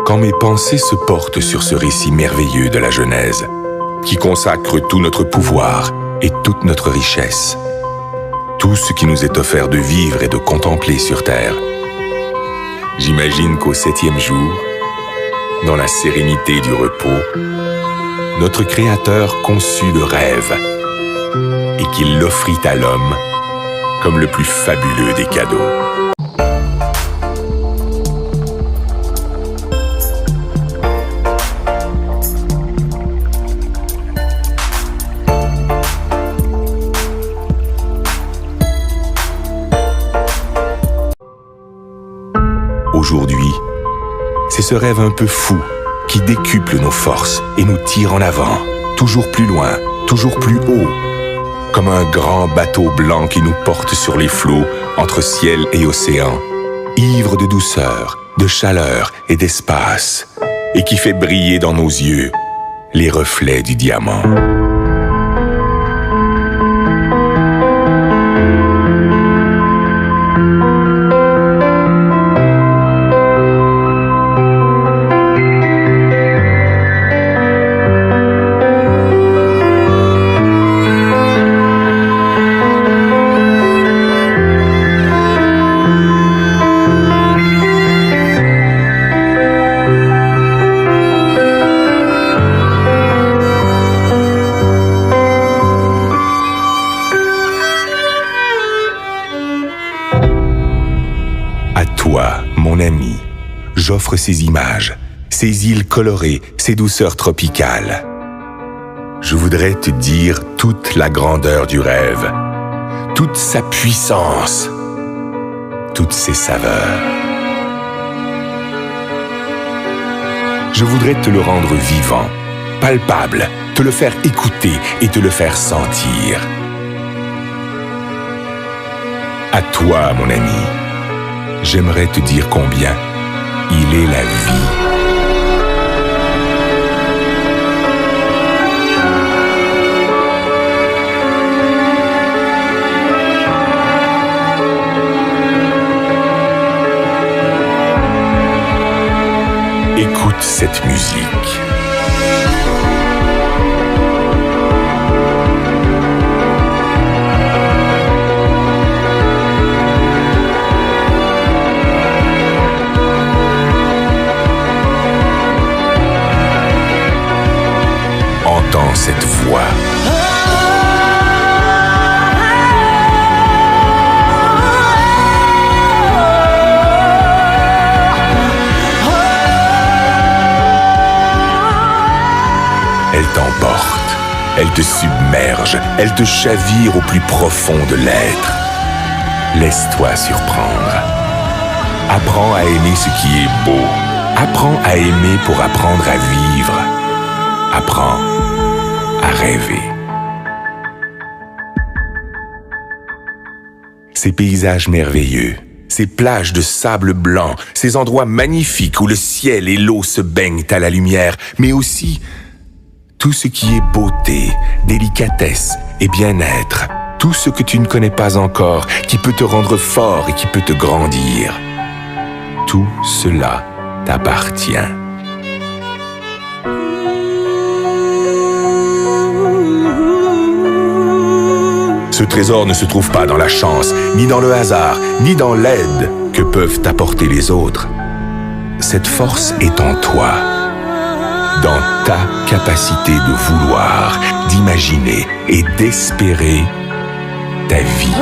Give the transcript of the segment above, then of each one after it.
quand mes pensées se portent sur ce récit merveilleux de la Genèse, qui consacre tout notre pouvoir et toute notre richesse, tout ce qui nous est offert de vivre et de contempler sur terre, j'imagine qu'au 7e jour, dans la sérénité du repos, notre Créateur conçut le rêve et qu'il l'offrit à l'homme comme le plus fabuleux des cadeaux. Aujourd'hui, c'est ce rêve un peu fou qui décuple nos forces et nous tire en avant, toujours plus loin, toujours plus haut, comme un grand bateau blanc qui nous porte sur les flots entre ciel et océan, ivre de douceur, de chaleur et d'espace, et qui fait briller dans nos yeux les reflets du diamant. Toi, mon ami, j'offre ces images, ces îles colorées, ces douceurs tropicales. Je voudrais te dire toute la grandeur du rêve, toute sa puissance, toutes ses saveurs. Je voudrais te le rendre vivant, palpable, te le faire écouter et te le faire sentir. À toi, mon ami. J'aimerais te dire combien il est la vie. Écoute cette musique. Entends cette voix. Elle t'emporte, elle te submerge, elle te chavire au plus profond de l'être. Laisse-toi surprendre. Apprends à aimer ce qui est beau. Apprends à aimer pour apprendre à vivre. Apprends à rêver. Ces paysages merveilleux, ces plages de sable blanc, ces endroits magnifiques où le ciel et l'eau se baignent à la lumière, mais aussi tout ce qui est beauté, délicatesse et bien-être, tout ce que tu ne connais pas encore, qui peut te rendre fort et qui peut te grandir. Tout cela t'appartient. Ce trésor ne se trouve pas dans la chance, ni dans le hasard, ni dans l'aide que peuvent t'apporter les autres. Cette force est en toi, dans ta capacité de vouloir, d'imaginer et d'espérer ta vie.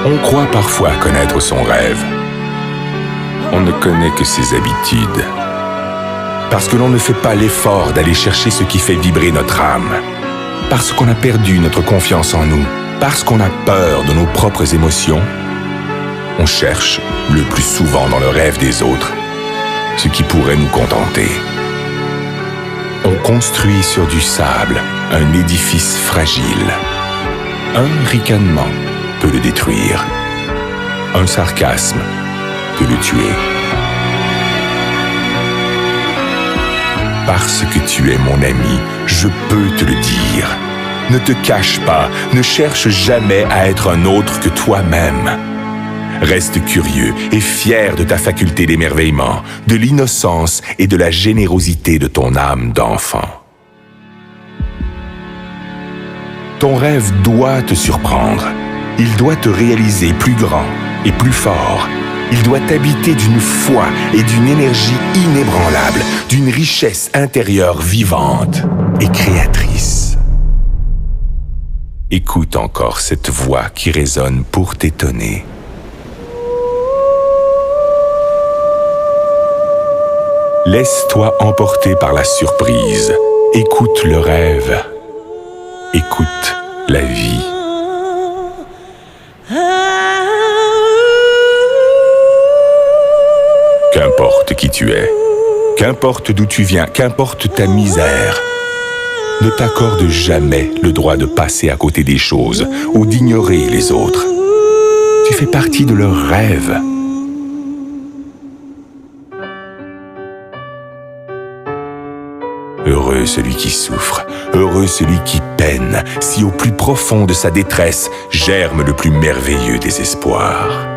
On croit parfois connaître son rêve. On ne connaît que ses habitudes. Parce que l'on ne fait pas l'effort d'aller chercher ce qui fait vibrer notre âme. Parce qu'on a perdu notre confiance en nous. Parce qu'on a peur de nos propres émotions. On cherche, le plus souvent dans le rêve des autres, ce qui pourrait nous contenter. On construit sur du sable un édifice fragile. Un ricanement peut le détruire. Un sarcasme peut le tuer. Parce que tu es mon ami, je peux te le dire. Ne te cache pas, ne cherche jamais à être un autre que toi-même. Reste curieux et fier de ta faculté d'émerveillement, de l'innocence et de la générosité de ton âme d'enfant. Ton rêve doit te surprendre. Il doit te réaliser plus grand et plus fort. Il doit t'habiter d'une foi et d'une énergie inébranlable, d'une richesse intérieure vivante et créatrice. Écoute encore cette voix qui résonne pour t'étonner. Laisse-toi emporter par la surprise. Écoute le rêve. Écoute la vie. Qu'importe qui tu es, qu'importe d'où tu viens, qu'importe ta misère, ne t'accorde jamais le droit de passer à côté des choses ou d'ignorer les autres. Tu fais partie de leurs rêves. Heureux celui qui souffre, heureux celui qui peine, si au plus profond de sa détresse germe le plus merveilleux des espoirs.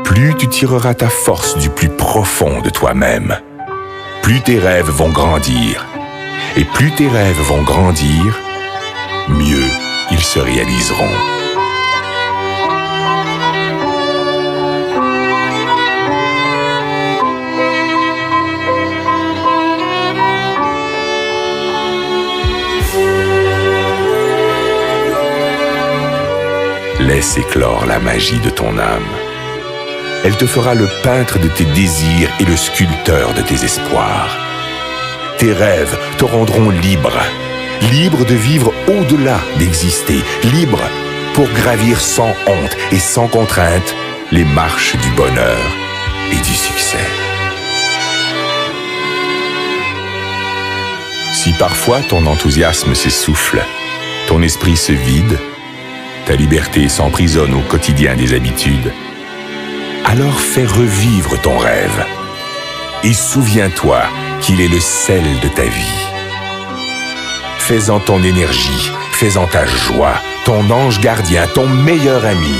Plus tu tireras ta force du plus profond de toi-même, plus tes rêves vont grandir. Et plus tes rêves vont grandir, mieux ils se réaliseront. Laisse éclore la magie de ton âme. Elle te fera le peintre de tes désirs et le sculpteur de tes espoirs. Tes rêves te rendront libre, libre de vivre au-delà d'exister, libre pour gravir sans honte et sans contrainte les marches du bonheur et du succès. Si parfois ton enthousiasme s'essouffle, ton esprit se vide, ta liberté s'emprisonne au quotidien des habitudes, alors fais revivre ton rêve et souviens-toi qu'il est le sel de ta vie. Fais-en ton énergie, fais-en ta joie, ton ange gardien, ton meilleur ami.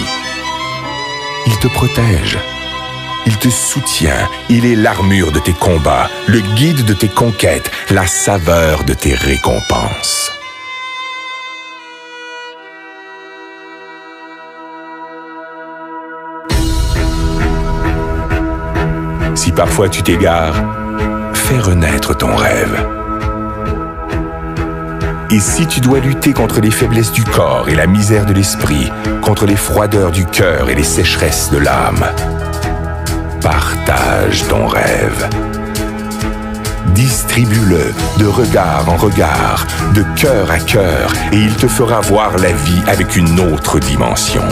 Il te protège, il te soutient, il est l'armure de tes combats, le guide de tes conquêtes, la saveur de tes récompenses. Si parfois tu t'égares, fais renaître ton rêve. Et si tu dois lutter contre les faiblesses du corps et la misère de l'esprit, contre les froideurs du cœur et les sécheresses de l'âme, partage ton rêve. Distribue-le de regard en regard, de cœur à cœur, et il te fera voir la vie avec une autre dimension.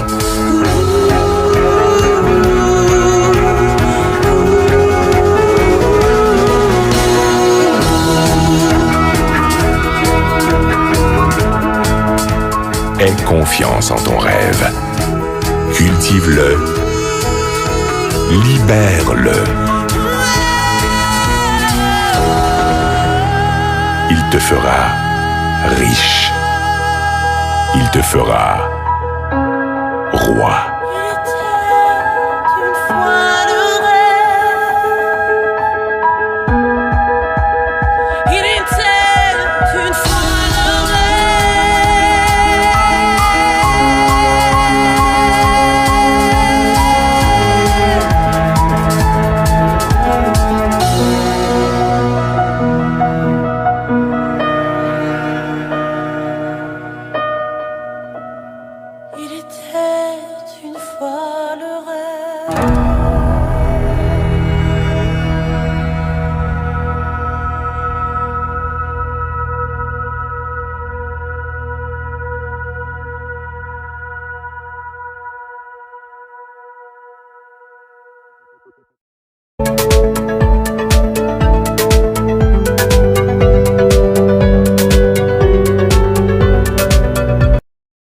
Aie confiance en ton rêve. Cultive-le. Libère-le. Il te fera riche. Il te fera roi.